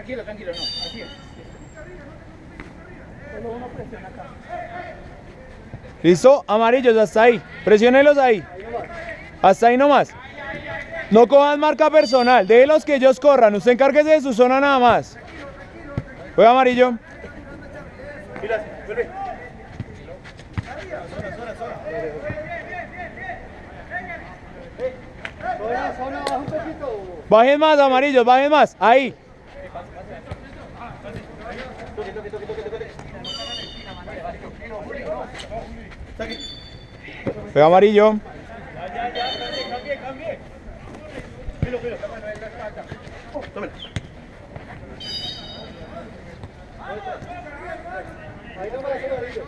tranquilo, tranquilo, no. Así es. Solo uno presiona acá. ¿Listo? Amarillos, hasta ahí. Presiónelos ahí. Hasta ahí nomás. No cojan marca personal. Déjenlos que ellos corran. Usted encárguese de su zona nada más. Juega amarillo. Zona, baja un poquito. Bajen más, amarillos, bajen más. Ahí. Juega amarillo. Cambie. Tómela. Ahí no me la quedo, amarillo.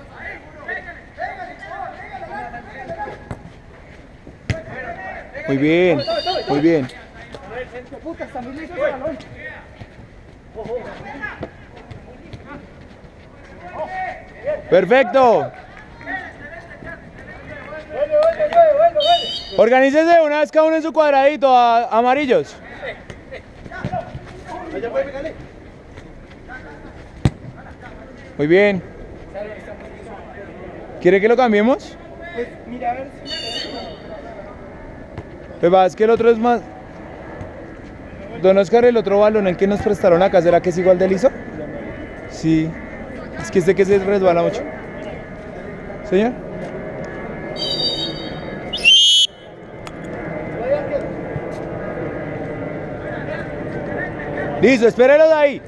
Muy bien, muy bien. Puta, está muy listo el balón. Perfecto. Organícese una vez cada uno en su cuadradito, amarillos. Muy bien. ¿Quiere que lo cambiemos? Pues mira, a ver si... Pues va, es que el otro es más... Don Oscar, el otro balón, el que nos prestaron acá, ¿será que es igual de liso? Sí. Es que que se resbala mucho. Señor. Listo, espérenlos ahí.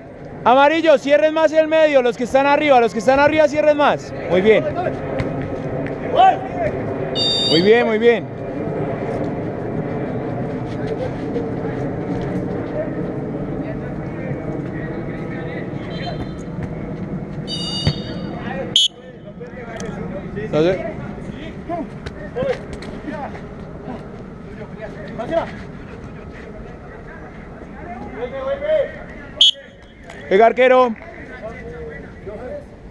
Amarillo, cierren más el medio, los que están arriba cierren más. Muy bien. Muy bien, muy bien. Entonces, venga, arquero.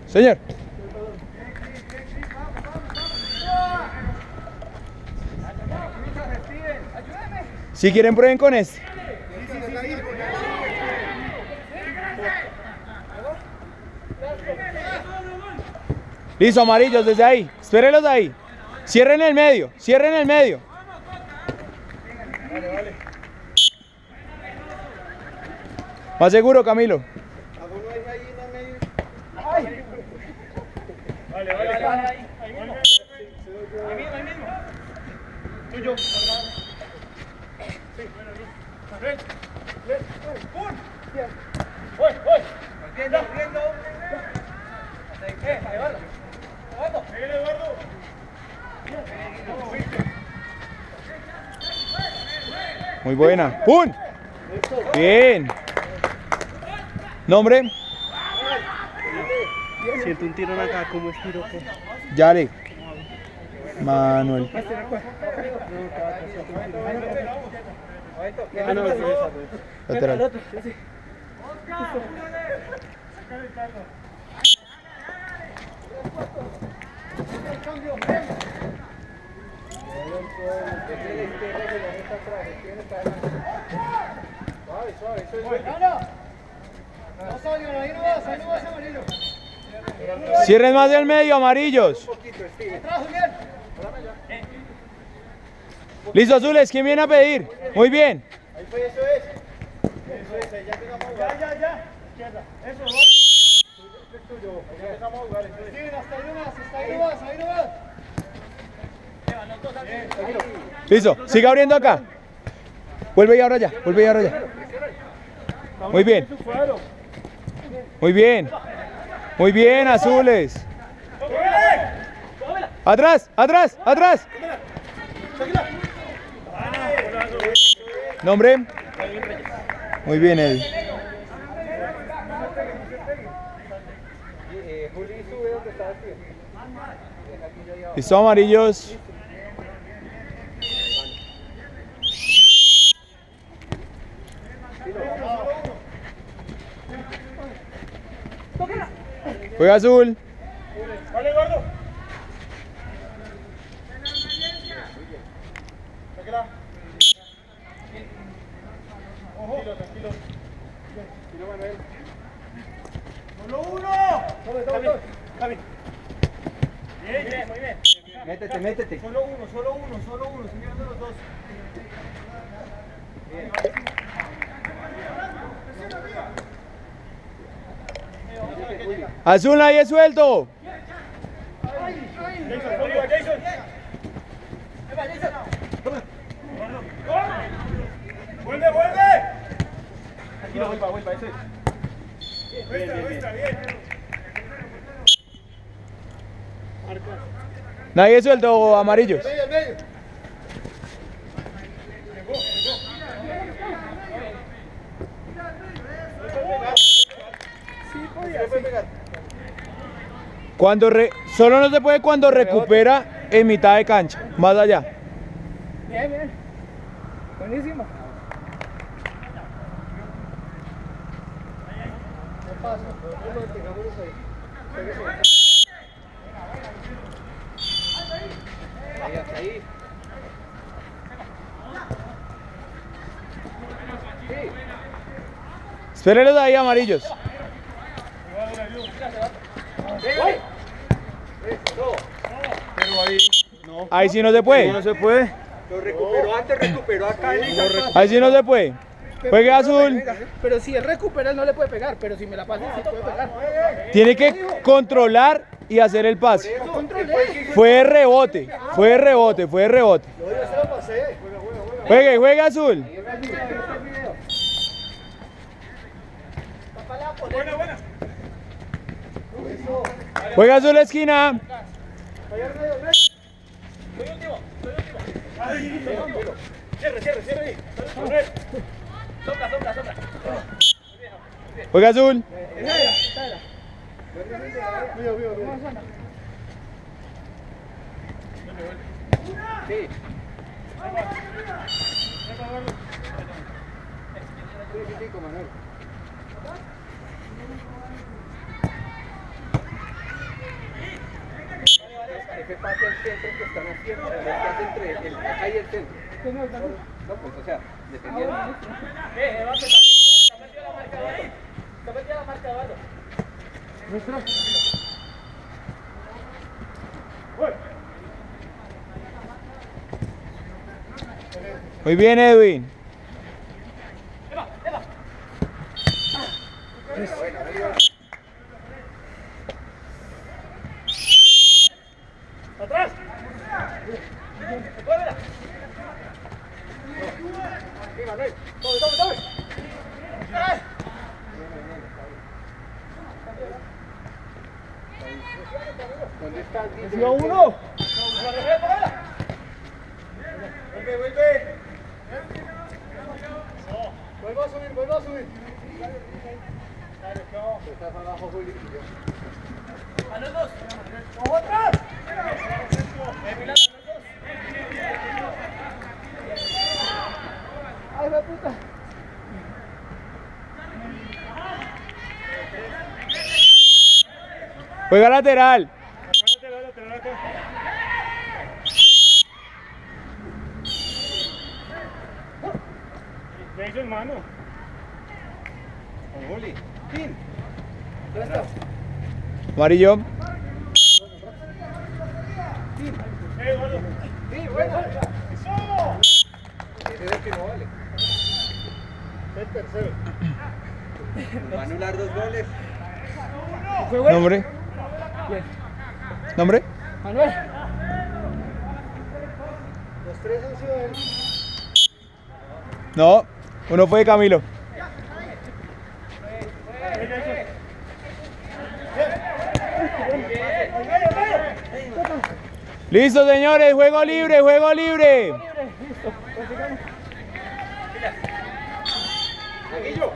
Señor. Si quieren, prueben con este. Listo, amarillos, desde ahí. Espérenlos ahí. Cierren el medio, cierren el medio. Más seguro, Camilo. Vale. Ahí mismo. Tuyo. Voy. Viendo. Eduardo. Muy buena. ¡Pum! Bien. ¿Nombre? Siento un tirón acá, ¿cómo es tiro? Yale. Manuel. Lateral. Cierren más del medio, amarillos. Listo, azules, ¿quién viene a pedir? Muy bien. Ahí fue, eso es, ya empezamos a jugar. Ya. Izquierda. Eso, ¿no? Es tuyo. Ya empezamos a jugar. Sí, hasta ahí nomás. Listo, siga abriendo acá. Vuelve y ahora ya. Muy bien. Muy bien, azules. Atrás. ¿Nombre? Muy bien, Eddie. Listo, amarillos. Juega azul. Vale, Eduardo. Ojo. Tranquilo. Manuel. Cami. Bien, muy bien. Métete. Solo uno, estoy mirando los dos. Bien. Azul, nadie suelto. Jason. ¡Vuelve! Aquí no vuelva, eso es. Bien. Nadie suelto, amarillos. Medio. Solo no se puede cuando recupera en mitad de cancha, más allá. Bien. Buenísimo. Ahí. Espérenlos ahí, amarillos. Pero ahí no. Ahí sí no se puede. No se puede. Lo recuperó acá. Ahí sí no se puede. Juegue azul. Pero si él recupera, él no le puede pegar. Pero si me la pasa, sí puede pegar. Tiene que controlar y hacer el pase. Lo controlé. Fue de rebote. Juegue azul. Buena. Juega azul esquina. Soy último. Cierre ahí. Sombra. Juega azul. Sí. Manuel. Ese pase al centro que están haciendo, el pase entre el acá y el centro. No, pues, o sea, dependiendo. Está metido la marca de Eduardo. Muy bien, Edwin. ¡Atrás! Sí, Manuel. ¡Tome! ¿Dónde estás? ¡Sigo uno! ¡Vuelve! Vuelvo a subir. Estás abajo, Juli. ¡A los dos! ¡Vamos atrás! ¡Ay, la puta! Juega lateral. ¿Me hizo en mano? Juli. ¡Pin! ¿Dónde está? Amarillo. Eduardo. Sí, bueno. ¡Eso! Ese es el que no vale. El tercero. Va a anular 2 goles. Nombre. Nombre. Manuel. Los tres han sido él. No, uno fue Camilo. Listo, señores, juego libre. Aguillo.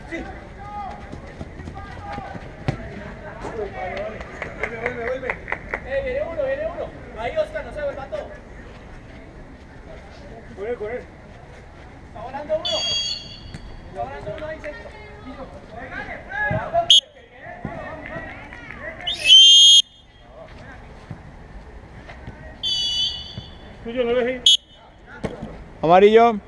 Sí. Vuelve. Viene uno. Ahí Oscar, no se vuelva todo. Con él. Está volando uno ahí centro. Tuyo, no lo dejé. Amarillo.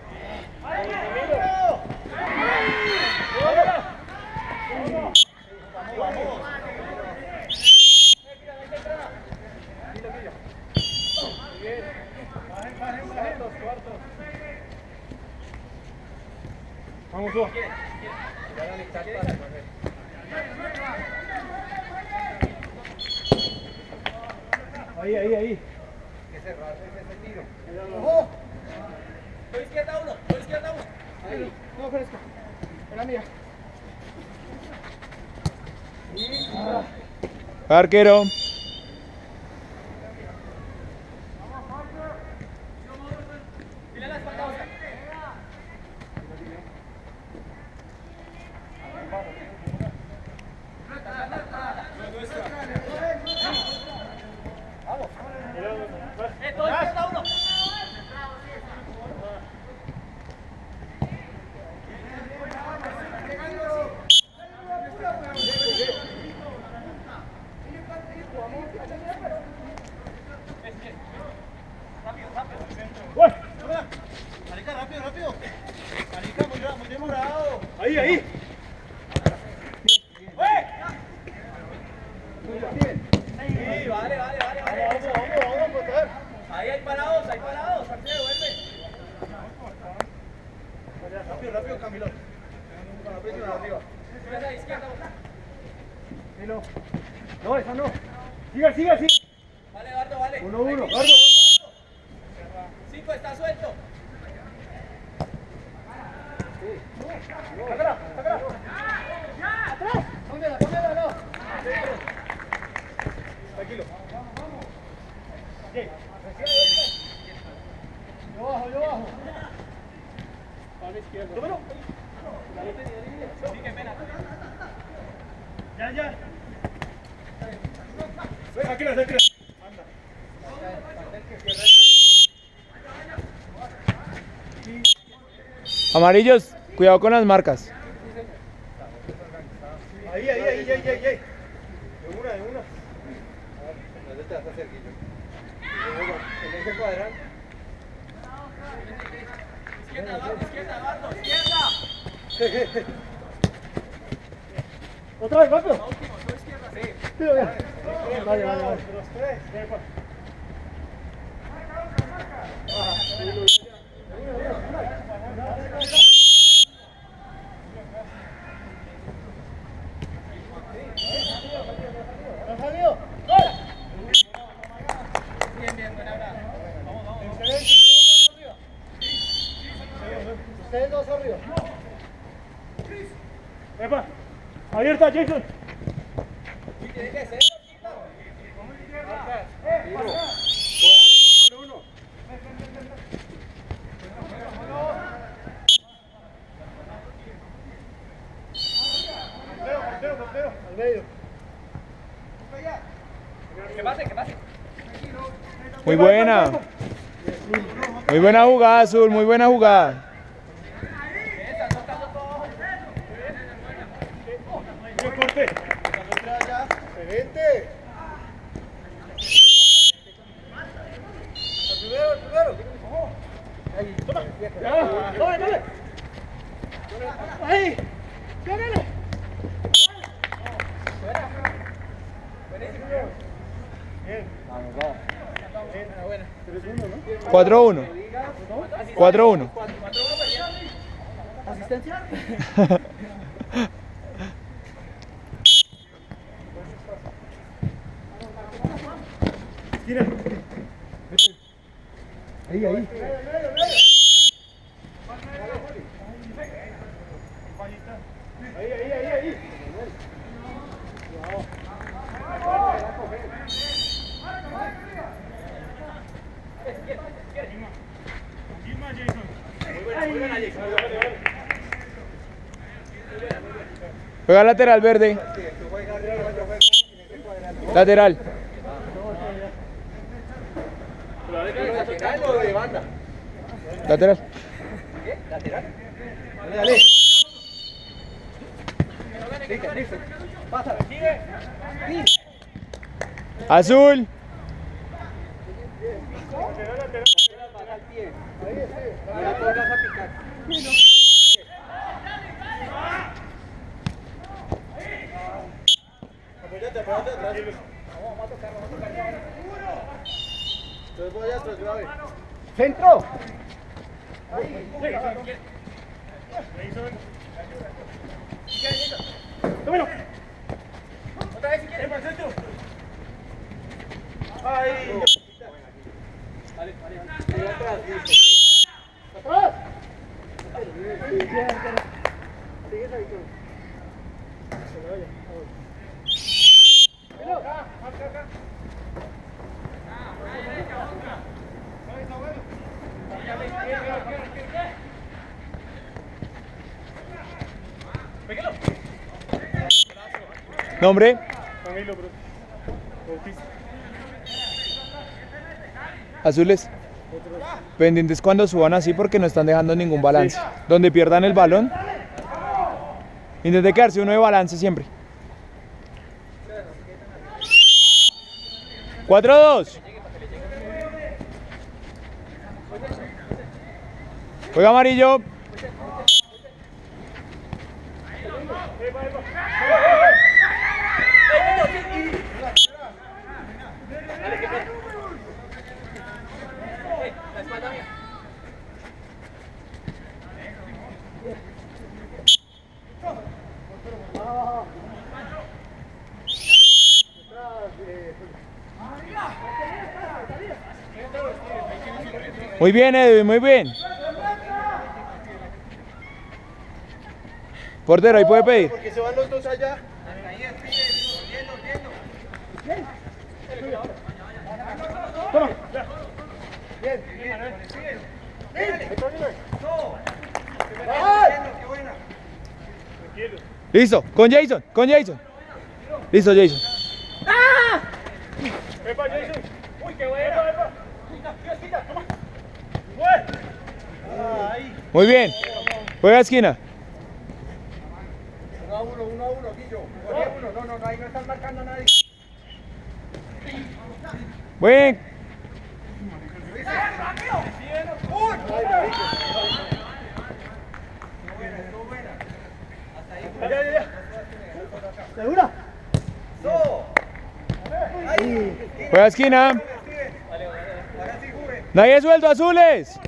Vamos, tú. Ahí. Que cerrar ese tiro. ¡Ojo! Voy izquierda uno. Ahí. No, fresco. Era mía. Arquero. Marica, rápido. Marica, muy demorado. Ahí. Sí, vale. Vamos, botar. Ahí hay parados, Alfredo, vuelve. Rápido, Camilo. Con la presión arriba. Sube a la izquierda. No, esa no. Sigue. Vale, Eduardo, vale. 1-1. 5 está suelto. Sácala. Atrás. Cámbiala, no. Tranquilo. Yo bajo. A la izquierda. Número. Sí, qué pena. Ya. Tranquilo. Anda. Amarillos, cuidado con las marcas. Ahí. De una. ¿Dónde te vas a hacer, Guillo? En ese cuadrante. Izquierda. Otra vez, rápido. Sí, vale. Los tres. ¿Ha salido? Bien, buena brava. Vamos. Excelente. Ustedes dos arriba. Epa, abierta, Jason. Tiene que ser. Uno. Portero. Al medio. Que pase. Muy buena. Muy buena jugada, Azul. Muy buena jugada. Corte. Excelente. Al primero. Ahí. Toma. Dale. Ahí. Pégale. Bien. Buena. 3-1, ¿no? 4-1. 4-1. ¿Asistencia? Tira. Ahí. Ahí. Juega lateral verde. Lateral. ¿Lateral o de banda? Lateral. ¿Qué? ¿Lateral? Dale. Listo. Pasa. Azul. Pasa al pie. Ahí, sí. Apóyate atrás. Vamos a tocar. Entonces voy atrás, grave. ¡Centro! ¡Tómalo! Otra vez si quieres. ¡Para el centro! ¡Ahí! Vale. Sigue atrás, listo. ¡Atrás! Sigues ahí, Acá. Nombre. Camilo, bro. Bautista. Azules. Pendientes cuando suban así porque no están dejando ningún balance. Donde pierdan el balón, intente quedarse uno de balance siempre. 4-2. Juega amarillo. Muy bien, Edwin, muy bien. Portero, ahí puede pedir. Porque se van los dos allá. Toma. Bien. Listo, con Jason. Listo, Jason. Epa, Jason. Uy, qué bueno. Toma. Ahí. Muy bien. Juega esquina. 1 a 1, Guillo. No, ahí no están marcando a nadie. Buen. Ya. ¿Segura? Juega esquina. Nadie suelto, Azules.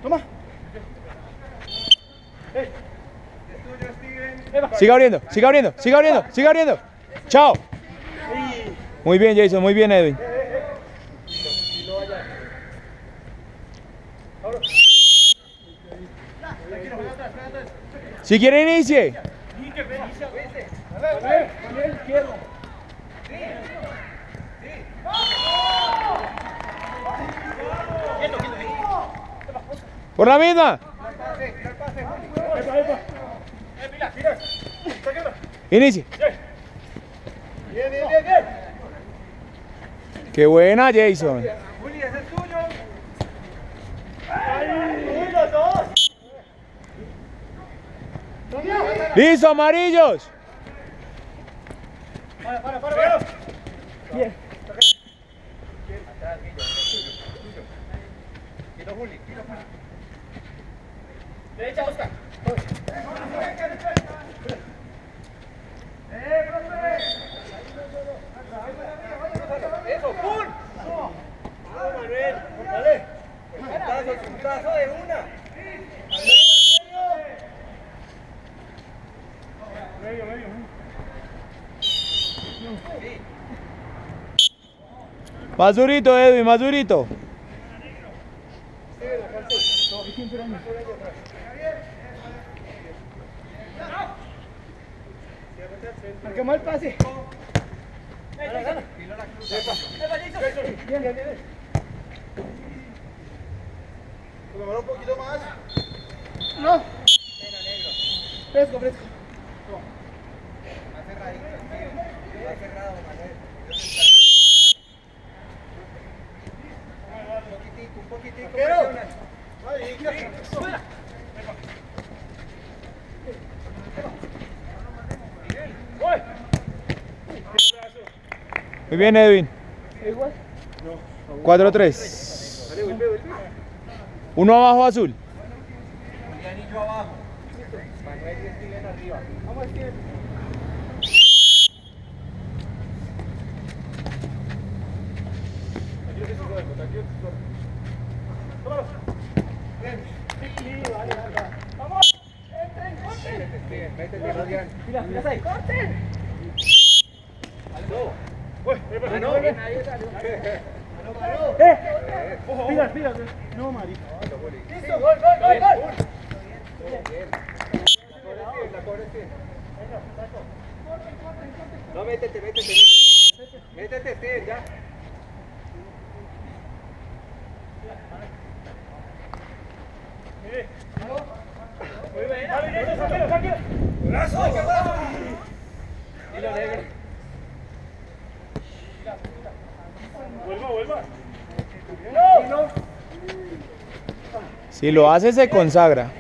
Toma. Siga abriendo. Chao. Muy bien, Jason, muy bien, Edwin. Si quiere, inicie. Por la misma. Inicie. Bien. Qué buena, Jason. Juli, ese es tuyo. Los dos. Listo, amarillos. Para. Bien. Atrás, Guillo, ese es tuyo. Quiero Juli. Derecha, Oscar. Eso, ¡pum! Manuel. Dale. Puntazo de una. Medio. Más durito, Edwin, más durito. Marcamos el pase. Gana. Bien. ¿Tomar un poquito más? No. Fresco. Más cerradito, más cerrado, Manuel. Un poquitico. Presiona. Muy bien, Edwin. Igual. 4-3. Uno abajo azul. Julián y yo abajo. Manuel y Steven arriba. Vamos, Steven. Métete, Julián. Aldo. Bien, ahí salió. Pila. No, marica. Listo, gol. Bien. La corre, Steven. No, métete. Métete, Steven, ya. Muy bien. Tranquilo. ¡Brazo! Dilo, negro. Vuelva. Si lo hace, se consagra.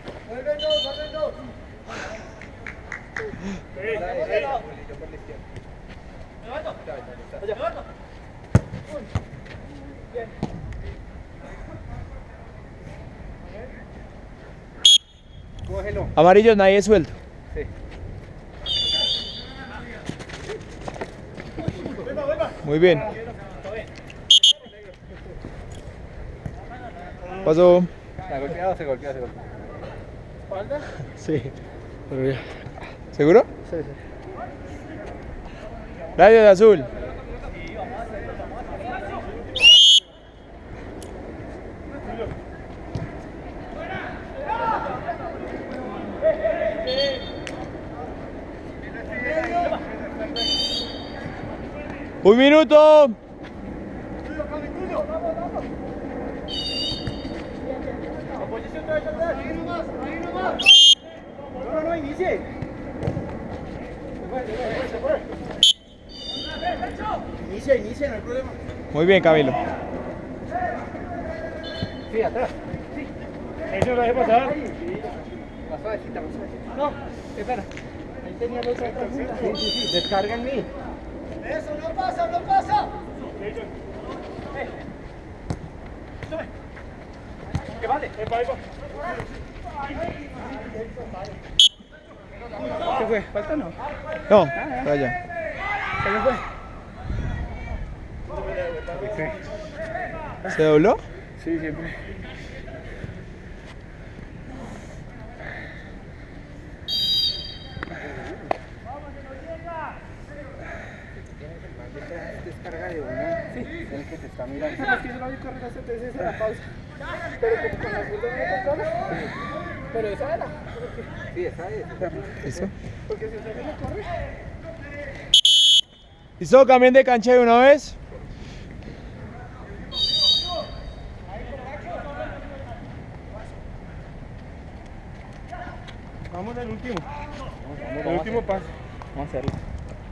Cógelo. Amarillos, nadie suelto. Sí. Muy bien. Pasó. Se golpea. ¿Espalda? Sí. Pero ya. ¿Seguro? Sí. Radio de azul. Un minuto. No, inicie. Inicia, no hay problema. Muy bien, Camilo. Sí, atrás. Eso lo dejé pasar. Más suavecita. No, espera. Ahí tenía los otros. Sí. Descarga en mí. Eso, no pasa. ¿Qué vale? ¿Qué fue? ¿Falta no? No, vaya. ¿Qué fue? ¿Se dobló? Sí, siempre. Descarga de una. Sí. El que te está mirando. Es que yo no vi correr hace 3 veces la pausa. Pero como con la fruta no me controla. Pero esa era. Sí, esa es. ¿Listo? Porque si usted no corre. ¿Listo? Cambien de cancha de una vez. Vamos al último. El último paso. Vamos a hacerlo.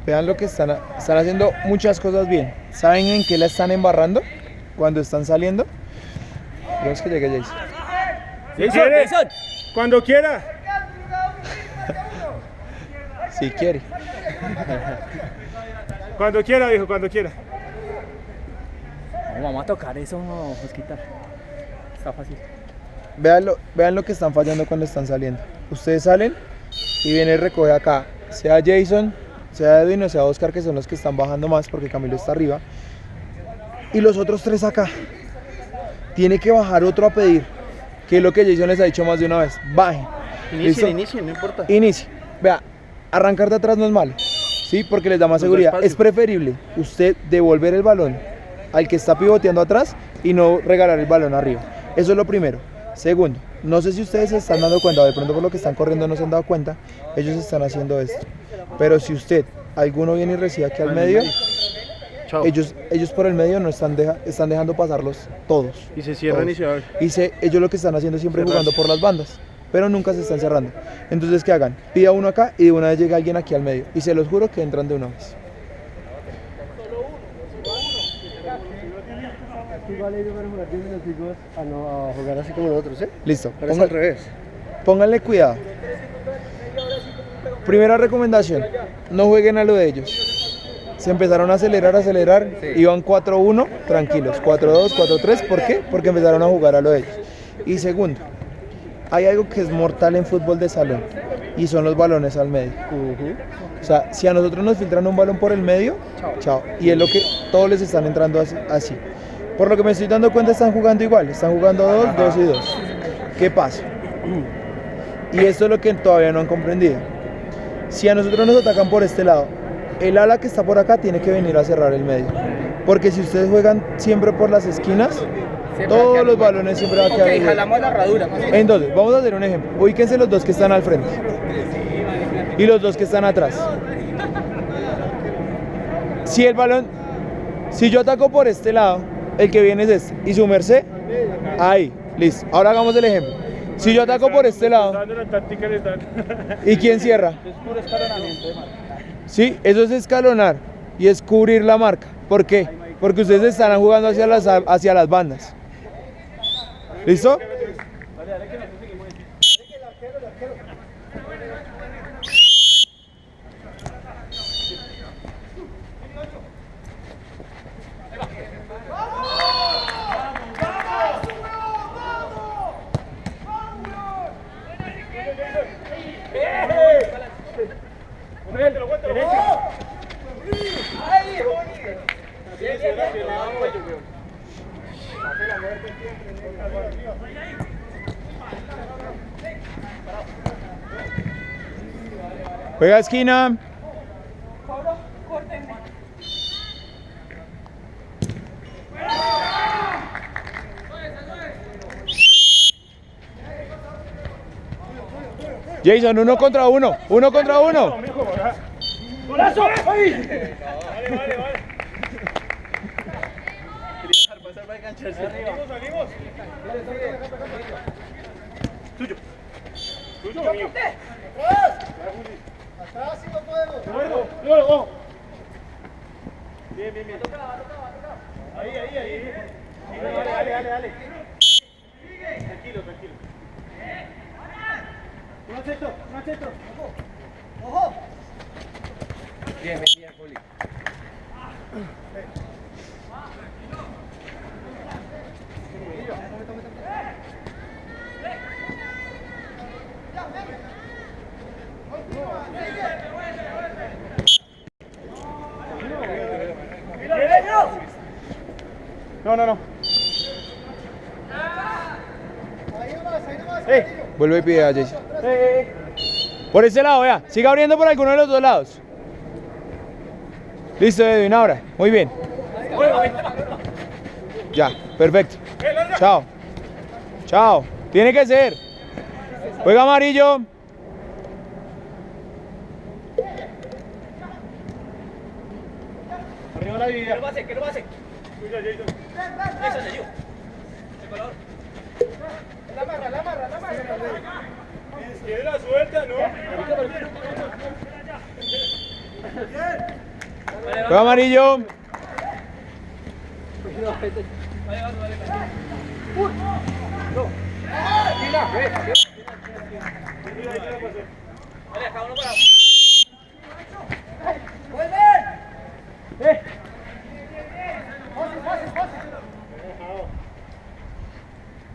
Vean lo que están haciendo muchas cosas bien. ¿Saben en qué la están embarrando? Cuando están saliendo. Creo que llegue Jason. Jason. Cuando quiera. Si quiere. Cuando quiera, viejo, cuando quiera. Vamos a tocar eso, Josquita. Está fácil. Vean lo que están fallando cuando están saliendo. Ustedes salen y viene y recoge acá. Sea Jason, sea Edwin o sea Oscar, que son los que están bajando más porque Camilo está arriba. Y los otros 3 acá. Tiene que bajar otro a pedir. Que es lo que Jason les ha dicho más de una vez. Bajen. ¿Listo? Inicien, no importa. Inicie. Vea, arrancar de atrás no es malo. Sí, porque les da más seguridad. Es preferible usted devolver el balón al que está pivoteando atrás y no regalar el balón arriba. Eso es lo primero. Segundo, no sé si ustedes se están dando cuenta, o de pronto por lo que están corriendo no se han dado cuenta, ellos están haciendo esto. Pero si usted, alguno viene y recibe aquí al medio, ellos por el medio no están dejando pasarlos todos. Y se cierran todos. y se abren. Ellos lo que están haciendo es siempre Cerrarse. jugando por las bandas, pero nunca se están cerrando. Entonces, ¿qué hagan? Pida uno acá y de una vez llega alguien aquí al medio. Y se los juro que entran de una vez. Igual ellos van a jugar 10 minutos a jugar así como nosotros, ¿eh? Listo. Pero es al revés. Pónganle cuidado. Primera recomendación, no jueguen a lo de ellos. Se empezaron a acelerar, iban 4-1, tranquilos, 4-2, 4-3, ¿por qué? Porque empezaron a jugar a lo de ellos. Y segundo, hay algo que es mortal en fútbol de salón y son los balones al medio. O sea, si a nosotros nos filtran un balón por el medio, chao. Y es lo que todos les están entrando así. Por lo que me estoy dando cuenta, están jugando igual, están jugando 2, 2 y 2. ¿Qué pasa? Y esto es lo que todavía no han comprendido. Si a nosotros nos atacan por este lado, el ala que está por acá tiene que venir a cerrar el medio. Porque si ustedes juegan siempre por las esquinas, todos los balones siempre van a quedar igual. Jalamos la herradura. Entonces, vamos a hacer un ejemplo. Ubíquense los dos que están al frente y los dos que están atrás. Si el balón, si yo ataco por este lado, el que viene es este, y su merced, ahí, listo. Ahora hagamos el ejemplo. Si yo ataco por este lado, ¿y quién cierra? Es puro escalonamiento de marca. Sí, eso es escalonar y es cubrir la marca. ¿Por qué? Porque ustedes estarán jugando hacia las bandas. ¿Listo? Juega esquina. Jason, 1 contra 1. 1 contra 1. ¡Golazo! ¡Ay! Vale. Salimos. Tuyo. Mío. Atrás si no podemos. Luego. Bien. Ahí. Dale. Tranquilo. Un aceto. Ojo. Bien, Juli. No. Vuelve y pide a Jason. Por ese lado, vea. Siga abriendo por alguno de los dos lados. Listo, Edwin, ahora. Muy bien. Ya, perfecto. Chao. Tiene que ser. Juega amarillo. Arriba la vida. Que lo pase. Cuida, Jason. Eso se dio. El colador. La amarra. Tiene la suelta, ¿no? Juega amarillo. Vale, acá uno para.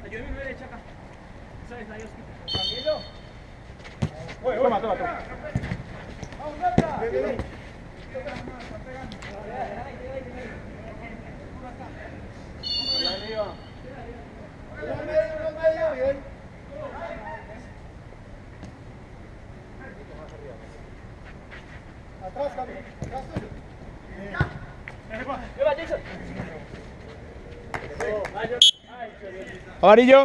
Ayúdame mi derecha acá. ¿Sabes? Ahí os Toma. Bien. Arriba. Uno medio, bien. Atrás, Cami. Atrás tuyo. ¡Lleva, Jason! Amarillo.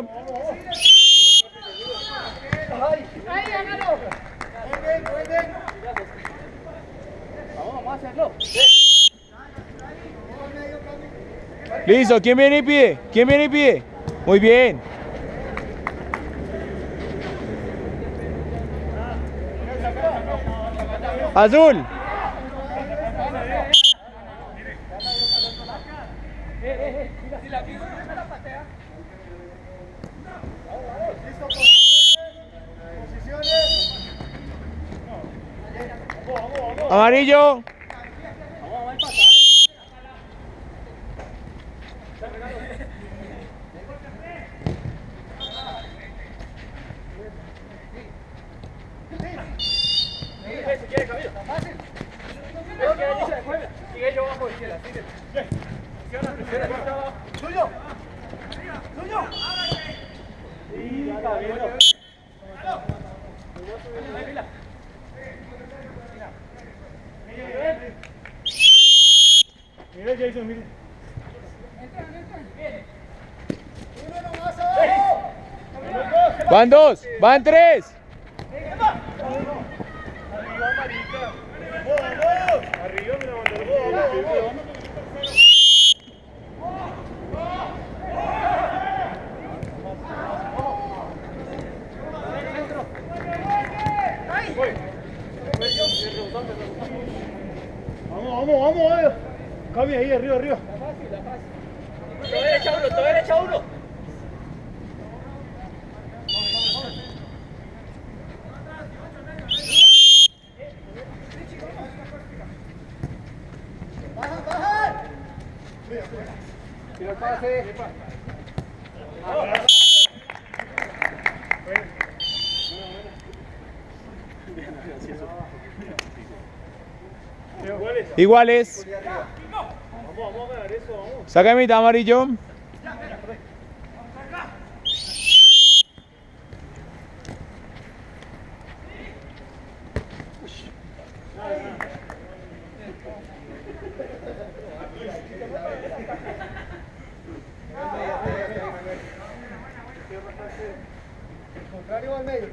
¡Ahí, hágalo! Muy bien. Vamos a hacerlo. Listo. ¿Quién viene y pide? Muy bien. Azul. Amarillo. Mira Jason, mira. Van dos, van tres. Arriba, marica. Vamos. Arriba, me la mandó el vamos. Vamos. Cambia ahí, arriba. Todo derecha uno. Tira el pase. Iguales. Vamos a ganar eso, vamos. Saca mitad amarillo. Contrario al medio.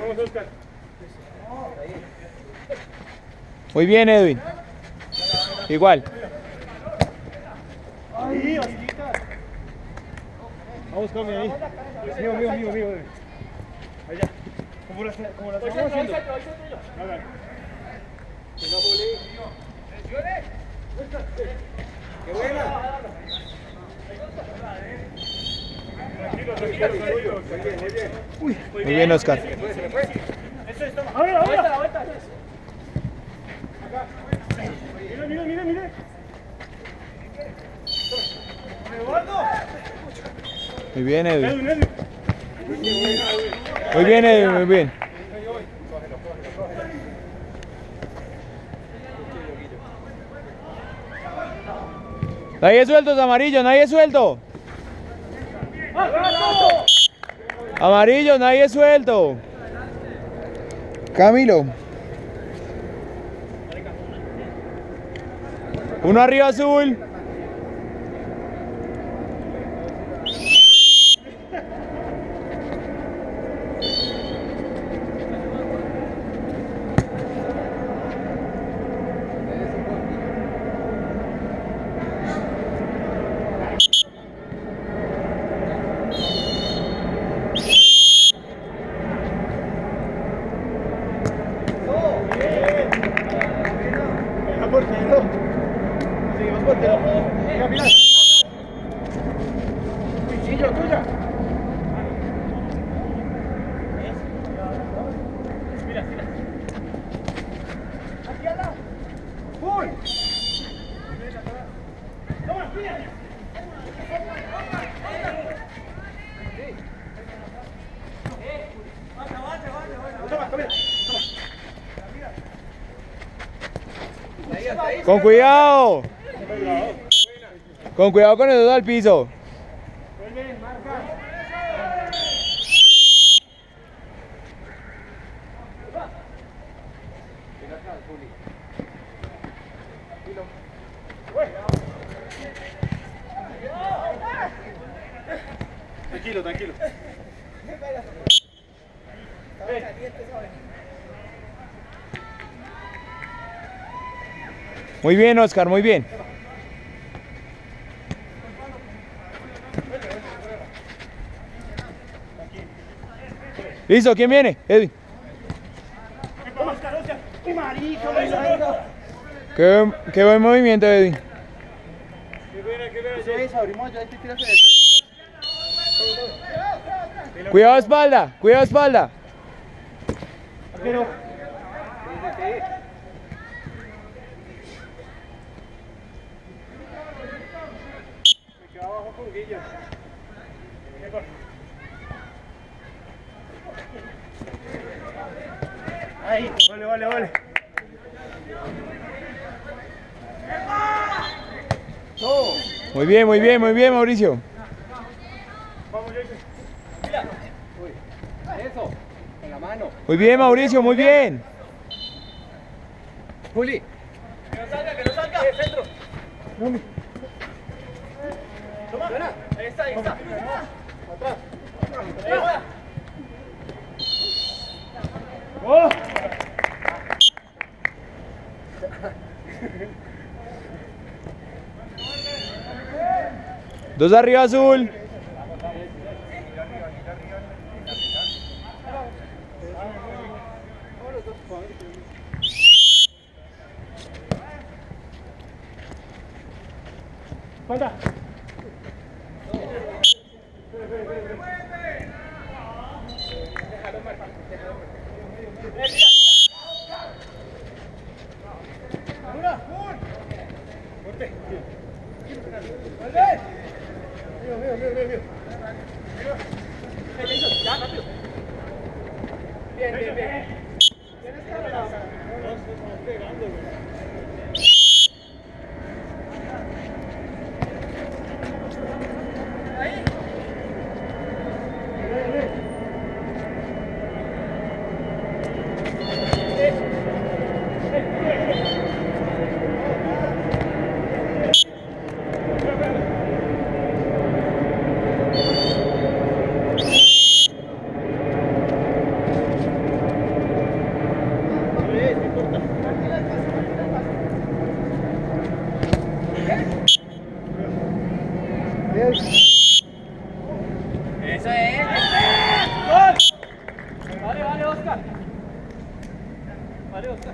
Vamos, Oscar. Muy bien, Edwin. Igual. Ahí, Osquita. Vamos, cambia ahí. Mío. Allá. Como la estamos haciendo. Hágale. ¡Qué buena! Tranquilo. Muy bien, Oscar. Eso está. Ahora. Vuelta. Mira. Eduardo. Muy bien, Edwin. Edwin. Muy bien, Edwin, muy bien. Nadie suelto, amarillo, nadie suelto. Amarillo, nadie suelto. Camilo. Uno arriba, azul. Tuya. Mira. Aquí al lado. ¡Full! ¡Toma, mira! Con cuidado. Con cuidado con el dedo al piso. Tranquilo. Muy bien, Oscar, muy bien. Listo, ¿quién viene? Edwin. Qué buen movimiento, Edwin. Cuidado espalda. Pero. Me quedo abajo con Guilla. Ahí, vale. Muy bien, Mauricio. Vamos, Jason. Uy, eso, con la mano. Muy bien, Mauricio, muy bien. Juli. Que no salga. Centro. Toma. Ahí está. Atrás. Ahí está. ¡Oh! Dos arriba, Azul. Falta. Bien. Eso es. ¡Gol! Vale, Oscar. Vale, Oscar.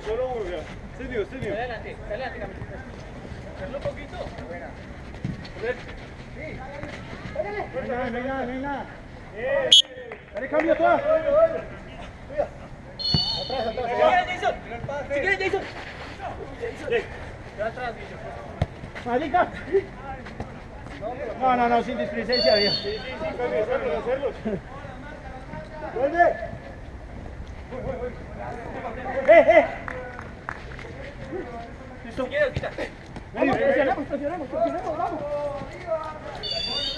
Solo uno, ya. Silvio. Adelante, camino. Hacerlo un poquito. Buena. Sí. Venga. Dale, cambio todo. Atrás. Si quieres, Jason. Atrás, Malika. No, sin displicencia, bien. Sí, hacerlo. Vuelve. Listo. Si quieres, quita. Presionamos, vamos.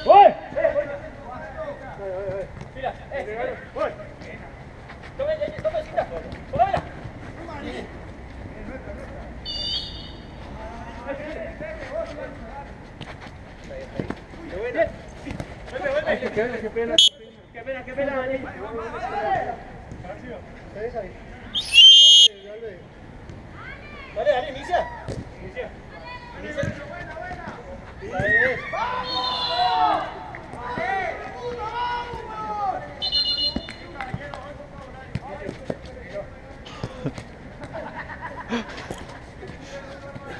¡Voy! Mira, voy. Toma, cinta. Tómala. Qué pena. Dale, inicia. Ahí es.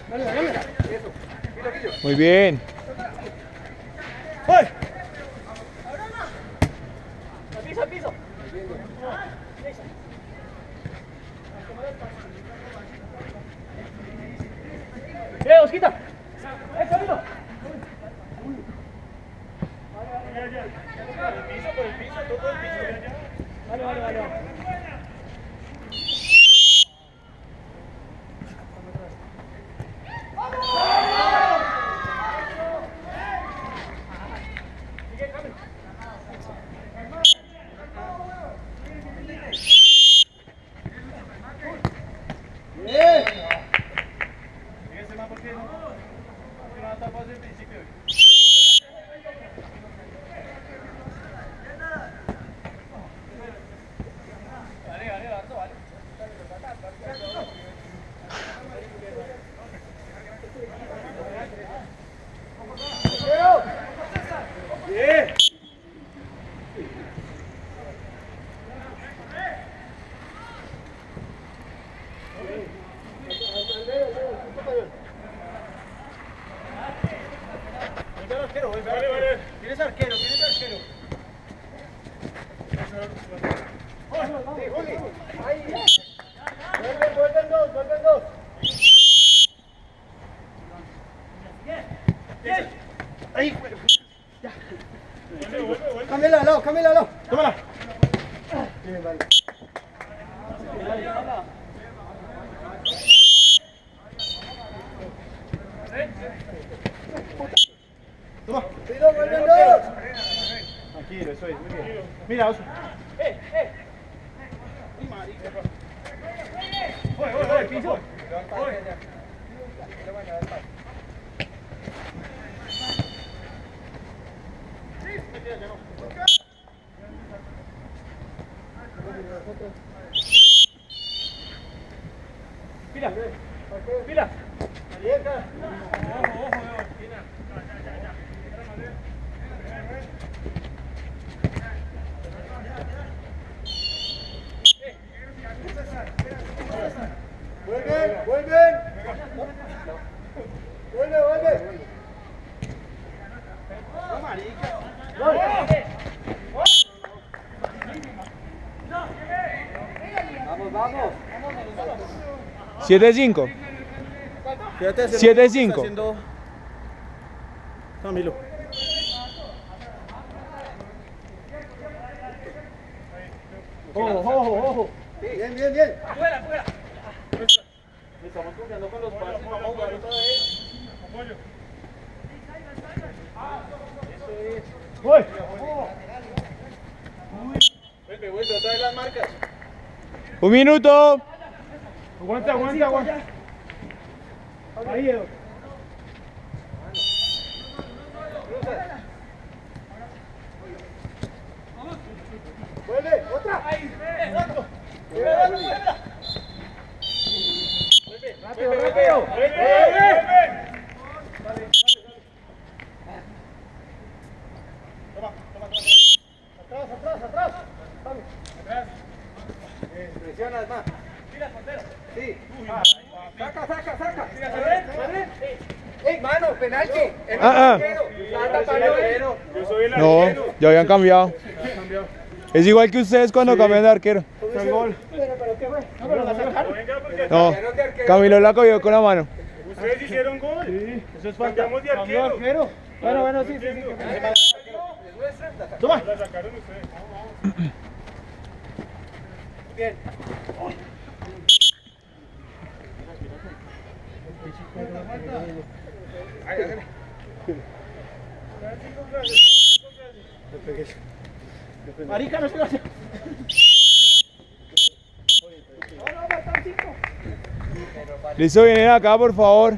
Dale. Eso. Muy bien. ¡Voy! Al piso. Osquita. Camino. Por el piso, todo el piso. Vale. ¿Tienes arquero? Vuelven dos. Ahí. Ya. Cámbiala al lado. Tómala. Bien, vale. Toma. Tranquilo, eso es, muy bien. Mira, Oso. Voy, piso. Pila. Pila. Vuelven. Vuelve. No, marica. Vamos. 7-5. 7-5. Camilo. Ojo. Bien. Fuera. Estamos confiando con los pases, vamos a jugar otra vez. Apoyo. Eso es. Voy. Vuelve, otra vez las marcas. 1 minuto. Aguanta. Ahí, Edo. Vuelve, otra. Ahí, exacto. Rápido. Toma. Atrás. Presiona más. Sí. Saca. ¡Ey, mano! ¡Penalti! No, ya habían cambiado. Es igual que ustedes cuando cambian de arquero. Gol. No, Camilo la cogió con la mano. Ustedes hicieron gol. Sí, eso es falta. Cambiamos de arquero. Bueno, sí. Toma. La sacaron ustedes. Bien. Marica, no se lo hace. Listo, vienen acá, por favor.